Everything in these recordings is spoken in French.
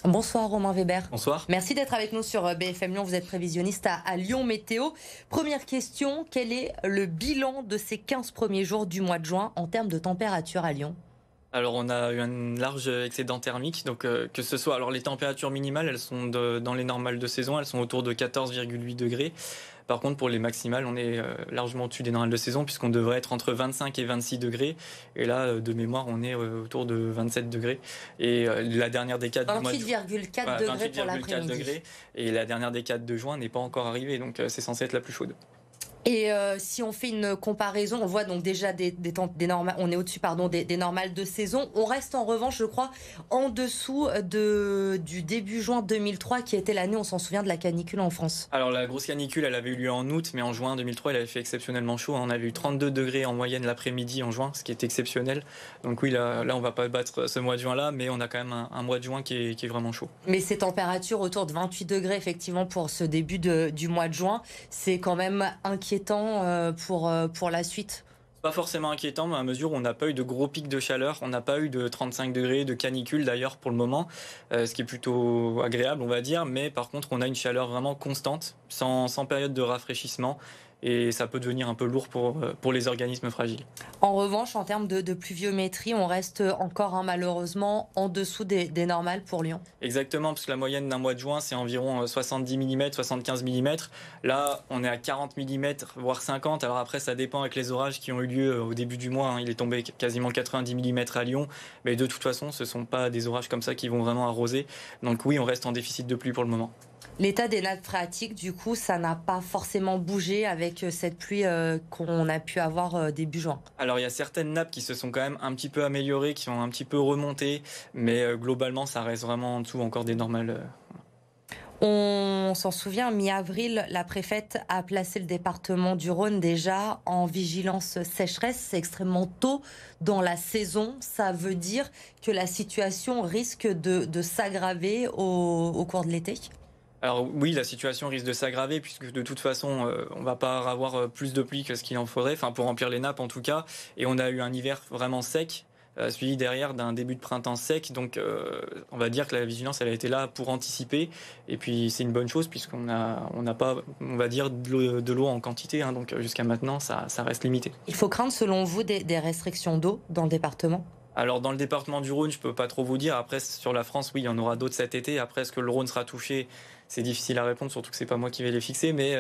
Bonsoir Romain Weber. Bonsoir. Merci d'être avec nous sur BFM Lyon. Vous êtes prévisionniste à Lyon Météo. Première question, quel est le bilan de ces 15 premiers jours du mois de juin en termes de température à Lyon? Alors on a eu un large excédent thermique, donc que ce soit, alors les températures minimales, elles sont dans les normales de saison, elles sont autour de 14,8 degrés. Par contre, pour les maximales, on est largement au-dessus des normales de saison, puisqu'on devrait être entre 25 et 26 degrés. Et là, de mémoire, on est autour de 27 degrés. Et la dernière décade du mois de 28,4 degrés pour 28,4 degrés. degrés. Et la dernière décade de juin n'est pas encore arrivée, donc c'est censé être la plus chaude. Et si on fait une comparaison, on voit donc déjà on est au-dessus des normales de saison. On reste en revanche, je crois, en dessous du début juin 2003, qui était l'année, on s'en souvient, de la canicule en France. Alors la grosse canicule, elle avait eu lieu en août, mais en juin 2003, elle avait fait exceptionnellement chaud. On avait eu 32 degrés en moyenne l'après-midi en juin, ce qui est exceptionnel. Donc oui, là on va pas battre ce mois de juin-là, mais on a quand même un mois de juin qui est vraiment chaud. Mais ces températures autour de 28 degrés, effectivement, pour ce début du mois de juin, c'est quand même inquiétant pour la suite. Pas forcément inquiétant, mais à mesure où on n'a pas eu de gros pics de chaleur, on n'a pas eu de 35 degrés, de canicule d'ailleurs pour le moment, ce qui est plutôt agréable on va dire, mais par contre on a une chaleur vraiment constante, sans période de rafraîchissement, et ça peut devenir un peu lourd pour les organismes fragiles. En revanche, en termes de pluviométrie, on reste encore malheureusement en dessous des normales pour Lyon. Exactement, parce que la moyenne d'un mois de juin, c'est environ 70 mm, 75 mm. Là, on est à 40 mm, voire 50. Alors après, ça dépend avec les orages qui ont eu lieu au début du mois. Il est tombé quasiment 90 mm à Lyon. Mais de toute façon, ce ne sont pas des orages comme ça qui vont vraiment arroser. Donc oui, on reste en déficit de pluie pour le moment. L'état des nappes phréatiques, du coup, ça n'a pas forcément bougé avec cette pluie qu'on a pu avoir début juin. Alors il y a certaines nappes qui se sont quand même un petit peu améliorées, qui ont un petit peu remonté, mais globalement ça reste vraiment en dessous encore des normales. On s'en souvient, mi-avril, la préfète a placé le département du Rhône déjà en vigilance sécheresse. C'est extrêmement tôt dans la saison. Ça veut dire que la situation risque de s'aggraver au cours de l'été. Alors oui, la situation risque de s'aggraver puisque de toute façon, on va pas avoir plus de pluie que ce qu'il en faudrait, enfin pour remplir les nappes en tout cas. Et on a eu un hiver vraiment sec, suivi derrière d'un début de printemps sec. Donc on va dire que la vigilance, elle a été là pour anticiper. Et puis c'est une bonne chose puisqu'on n'a pas, on va dire, de l'eau en quantité. Donc jusqu'à maintenant, ça reste limité. Il faut craindre, selon vous, des restrictions d'eau dans le département? Alors dans le département du Rhône, je peux pas trop vous dire. Après sur la France, oui, il y en aura d'autres cet été. Après, est-ce que le Rhône sera touché? C'est difficile à répondre, surtout que c'est pas moi qui vais les fixer, mais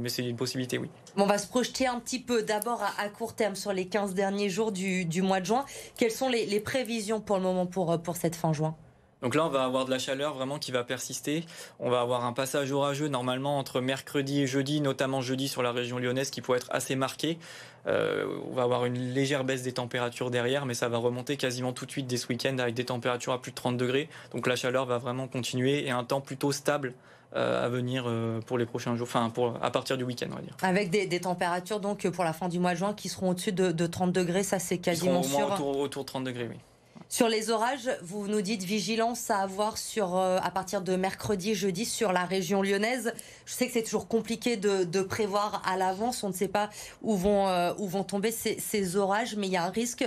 c'est une possibilité, oui. On va se projeter un petit peu d'abord à court terme sur les 15 derniers jours du mois de juin. Quelles sont les prévisions pour le moment pour cette fin juin? Donc là, on va avoir de la chaleur vraiment qui va persister. On va avoir un passage orageux normalement entre mercredi et jeudi, notamment jeudi sur la région lyonnaise qui pourrait être assez marqué. On va avoir une légère baisse des températures derrière, mais ça va remonter quasiment tout de suite dès ce week-end avec des températures à plus de 30 degrés. Donc la chaleur va vraiment continuer et un temps plutôt stable à venir pour les prochains jours, enfin à partir du week-end, on va dire. Avec des températures donc pour la fin du mois de juin qui seront au-dessus de 30 degrés, ça c'est quasiment sûr. Au moins autour de 30 degrés, oui. Sur les orages, vous nous dites vigilance à avoir à partir de mercredi, jeudi sur la région lyonnaise. Je sais que c'est toujours compliqué de prévoir à l'avance. On ne sait pas où vont tomber ces orages, mais il y a un risque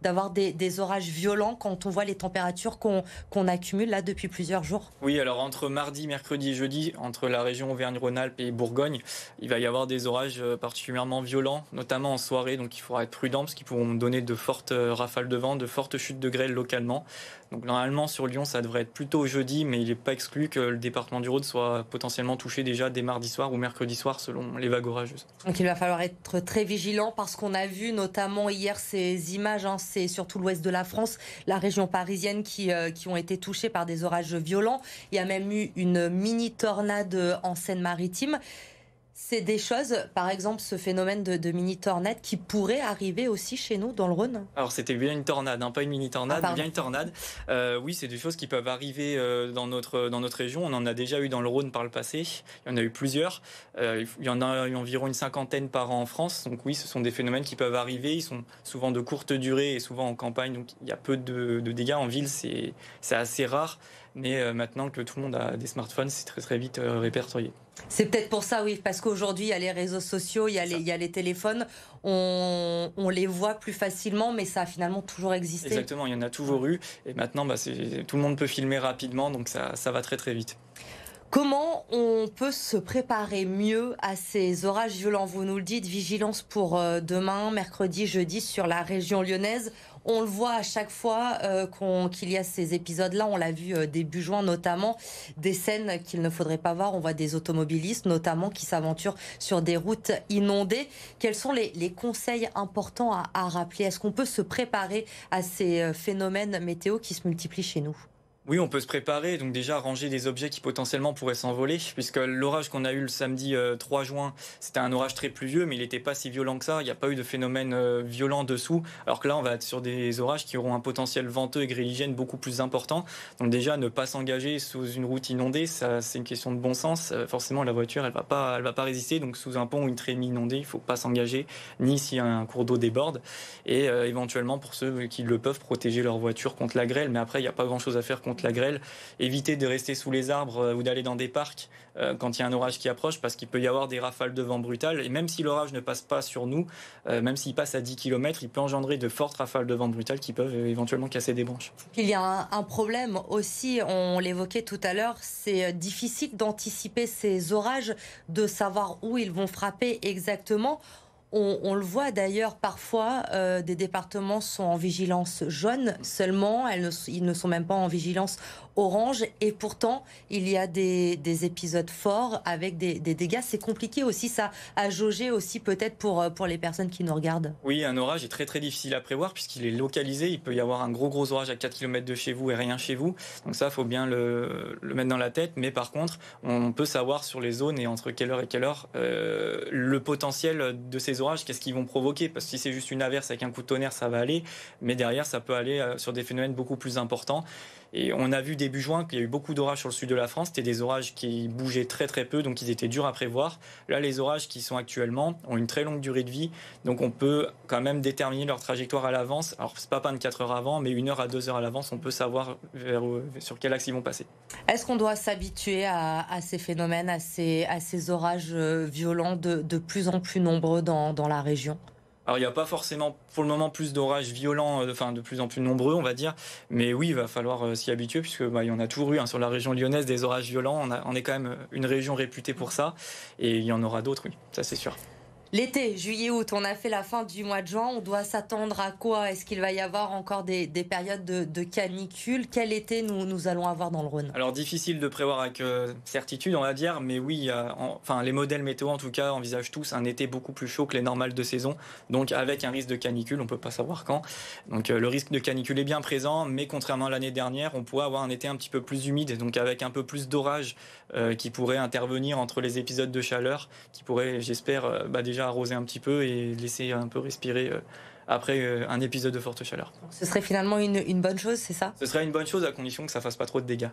d'avoir des orages violents quand on voit les températures qu'on accumule là depuis plusieurs jours. Oui, alors entre mardi, mercredi et jeudi, entre la région Auvergne-Rhône-Alpes et Bourgogne, il va y avoir des orages particulièrement violents, notamment en soirée. Donc il faudra être prudent parce qu'ils pourront donner de fortes rafales de vent, de fortes chutes de grêle localement. Donc normalement sur Lyon, ça devrait être plutôt jeudi, mais il n'est pas exclu que le département du Rhône soit potentiellement touché déjà dès mardi soir ou mercredi soir selon les vagues orageuses. Donc il va falloir être très vigilant parce qu'on a vu notamment hier ces images, c'est surtout l'ouest de la France, la région parisienne qui ont été touchées par des orages violents. Il y a même eu une mini tornade en Seine-Maritime. C'est des choses, par exemple, ce phénomène de mini-tornade qui pourrait arriver aussi chez nous, dans le Rhône? Alors c'était bien une tornade, pas une mini-tornade, bien une tornade. Oui, c'est des choses qui peuvent arriver dans notre région. On en a déjà eu dans le Rhône par le passé. Il y en a eu plusieurs. Il y en a eu environ une cinquantaine par an en France. Donc oui, ce sont des phénomènes qui peuvent arriver. Ils sont souvent de courte durée et souvent en campagne. Donc il y a peu de dégâts. En ville, c'est assez rare. mais maintenant que tout le monde a des smartphones, c'est très très vite répertorié. C'est peut-être pour ça, oui, parce qu'aujourd'hui, il y a les réseaux sociaux, il y a les téléphones, on les voit plus facilement, mais ça a finalement toujours existé. Exactement, il y en a toujours eu, et maintenant, tout le monde peut filmer rapidement, donc ça va très très vite. Comment on peut se préparer mieux à ces orages violents? Vous nous le dites, vigilance pour demain, mercredi, jeudi sur la région lyonnaise. On le voit à chaque fois qu'il y a ces épisodes-là. On l'a vu début juin notamment, des scènes qu'il ne faudrait pas voir. On voit des automobilistes notamment qui s'aventurent sur des routes inondées. Quels sont les conseils importants à rappeler? Est-ce qu'on peut se préparer à ces phénomènes météo qui se multiplient chez nous? Oui, on peut se préparer, donc déjà ranger des objets qui potentiellement pourraient s'envoler, puisque l'orage qu'on a eu le samedi 3 juin, c'était un orage très pluvieux, mais il n'était pas si violent que ça, il n'y a pas eu de phénomène violent dessous, alors que là on va être sur des orages qui auront un potentiel venteux et gréligène beaucoup plus important, donc déjà ne pas s'engager sous une route inondée, ça c'est une question de bon sens, forcément la voiture elle va pas résister, donc sous un pont ou une trémie inondée, il ne faut pas s'engager, ni si un cours d'eau déborde, et éventuellement pour ceux qui le peuvent, protéger leur voiture contre la grêle, mais après il n'y a pas grand chose à faire contre la grêle, éviter de rester sous les arbres ou d'aller dans des parcs quand il y a un orage qui approche, parce qu'il peut y avoir des rafales de vent brutales, et même si l'orage ne passe pas sur nous, même s'il passe à 10 km, il peut engendrer de fortes rafales de vent brutales qui peuvent éventuellement casser des branches. Il y a un problème aussi, on l'évoquait tout à l'heure, c'est difficile d'anticiper ces orages, de savoir où ils vont frapper exactement. On le voit d'ailleurs parfois, des départements sont en vigilance jaune seulement, ils ne sont même pas en vigilance orange, et pourtant il y a des épisodes forts avec des dégâts. C'est compliqué aussi ça à jauger aussi peut-être pour les personnes qui nous regardent. Oui, un orage est très très difficile à prévoir puisqu'il est localisé. Il peut y avoir un gros orage à 4 km de chez vous et rien chez vous. Donc ça, il faut bien le mettre dans la tête. Mais par contre, on peut savoir sur les zones et entre quelle heure et quelle heure le potentiel de ces orages, qu'est-ce qu'ils vont provoquer. Parce que si c'est juste une averse avec un coup de tonnerre, ça va aller. Mais derrière, ça peut aller sur des phénomènes beaucoup plus importants. Et on a vu début juin qu'il y a eu beaucoup d'orages sur le sud de la France. C'était des orages qui bougeaient très très peu, donc ils étaient durs à prévoir. Là, les orages qui sont actuellement ont une très longue durée de vie, donc on peut quand même déterminer leur trajectoire à l'avance. Alors c'est pas 24 heures avant, mais 1 heure à 2 heures à l'avance, on peut savoir sur quel axe ils vont passer. Est-ce qu'on doit s'habituer à ces phénomènes, à ces orages violents de plus en plus nombreux dans la région? Alors il n'y a pas forcément pour le moment plus d'orages violents, de plus en plus nombreux on va dire, mais oui il va falloir s'y habituer puisque il y en a toujours eu sur la région lyonnaise des orages violents, on est quand même une région réputée pour ça, et il y en aura d'autres, oui, ça c'est sûr. L'été, juillet, août, on a fait la fin du mois de juin. On doit s'attendre à quoi? Est-ce qu'il va y avoir encore des périodes de canicule? Quel été nous allons avoir dans le Rhône? Alors difficile de prévoir avec certitude on va dire, mais oui, les modèles météo en tout cas envisagent tous un été beaucoup plus chaud que les normales de saison, donc avec un risque de canicule, on ne peut pas savoir quand. Donc le risque de canicule est bien présent, mais contrairement à l'année dernière, on pourrait avoir un été un petit peu plus humide, donc avec un peu plus d'orage qui pourrait intervenir entre les épisodes de chaleur, qui pourrait, j'espère, déjà arroser un petit peu et laisser un peu respirer après un épisode de forte chaleur. Ce serait finalement une bonne chose, c'est ça? Ce serait une bonne chose à condition que ça fasse pas trop de dégâts.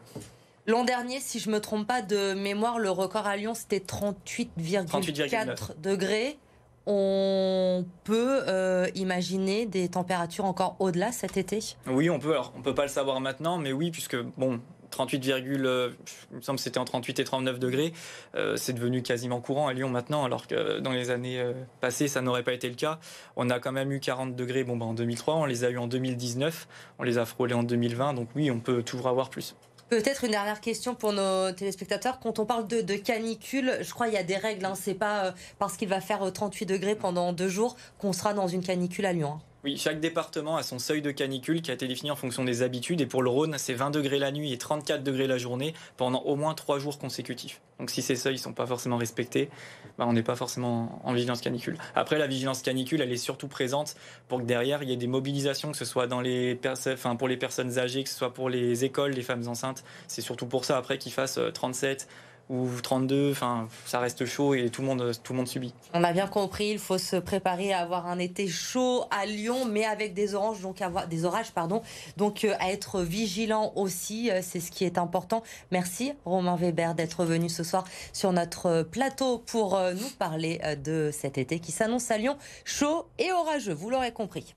L'an dernier, si je me trompe pas de mémoire, le record à Lyon c'était 38,4 degrés. On peut imaginer des températures encore au-delà cet été? Oui, on peut. Alors, on peut pas le savoir maintenant, mais oui, puisque 38, il me semble que c'était en 38 et 39 degrés. C'est devenu quasiment courant à Lyon maintenant, alors que dans les années passées, ça n'aurait pas été le cas. On a quand même eu 40 degrés en 2003, on les a eu en 2019, on les a frôlés en 2020, donc oui, on peut toujours avoir plus. Peut-être une dernière question pour nos téléspectateurs. Quand on parle de canicule, je crois qu'il y a des règles. C'est pas parce qu'il va faire 38 degrés pendant 2 jours qu'on sera dans une canicule à Lyon. Oui, chaque département a son seuil de canicule qui a été défini en fonction des habitudes. Et pour le Rhône, c'est 20 degrés la nuit et 34 degrés la journée pendant au moins 3 jours consécutifs. Donc si ces seuils ne sont pas forcément respectés, on n'est pas forcément en vigilance canicule. Après, la vigilance canicule, elle est surtout présente pour que derrière, il y ait des mobilisations, que ce soit pour les personnes âgées, que ce soit pour les écoles, les femmes enceintes. C'est surtout pour ça, après, qu'ils fassent 37 ou 32, ça reste chaud et tout le monde subit. On a bien compris, il faut se préparer à avoir un été chaud à Lyon, mais avec des orages, donc à être vigilant aussi, c'est ce qui est important. Merci Romain Weber d'être venu ce soir sur notre plateau pour nous parler de cet été qui s'annonce à Lyon, chaud et orageux, vous l'aurez compris.